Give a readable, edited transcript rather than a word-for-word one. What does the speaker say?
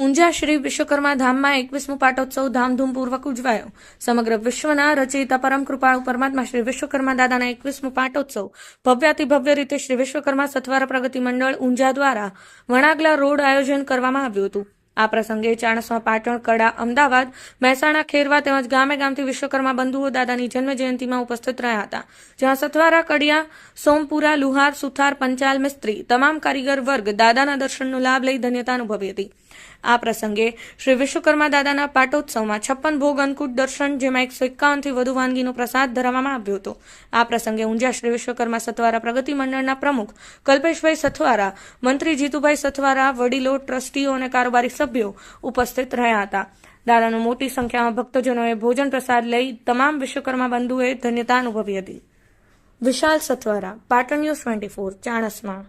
ઊંઝા શ્રી વિશ્વકર્મા ધામમાં 21મો પાટોત્સવ ધામધૂમપૂર્વક ઉજવાયો। સમગ્ર વિશ્વના રચયિતા પરમ કૃપાળુ પરમાત્મા શ્રી વિશ્વકર્મા દાદાના 21મો પાટોત્સવ ભવ્યાતિભવ્ય રીતે શ્રી વિશ્વકર્મા સથવારા પ્રગતિ મંડળ ઊંઝા દ્વારા વણાગલા રોડ આયોજન કરવામાં આવ્યું હતું। આ પ્રસંગે ચાણસ્મા, પાટણ, કડા, અમદાવાદ, મહેસાણા, ખેરવા તેમજ ગામે ગામથી વિશ્વકર્મા બંધુઓ દાદાની જન્મ જયંતિમાં ઉપસ્થિત રહ્યા હતા, જ્યાં સથવારા, કડિયા, સોમપુરા, લુહાર, સુથાર, પંચાલ, મિસ્ત્રી તમામ કારીગર વર્ગ દાદાના દર્શનનો લાભ લઈ ધન્યતા અનુભવી હતી। આ પ્રસંગે શ્રી વિશ્વકર્મા દાદાના પાટોત્સવમાં 56 ભોગ અન્નકૂટ દર્શન, જેમાં 151 થી વધુ વાનગીનો પ્રસાદ ધરાવવામાં આવ્યો હતો। આ પ્રસંગે ઊંઝા શ્રી વિશ્વકર્મા સથવારા પ્રગતિ મંડળના પ્રમુખ કલ્પેશભાઈ સથવારા, મંત્રી જીતુભાઈ સથવારા, વડીલો, ટ્રસ્ટીઓ અને કારોબારી સભ્યો ઉપસ્થિત રહ્યા હતા। દાદાનું મોટી સંખ્યામાં ભક્તજનોએ ભોજન પ્રસાદ લઈ તમામ વિશ્વકર્મા બંધુઓએ ધન્યતા અનુભવી હતી। વિશાલ સથવારા, પાટણ ન્યૂઝ 24, ચાણસ્મા।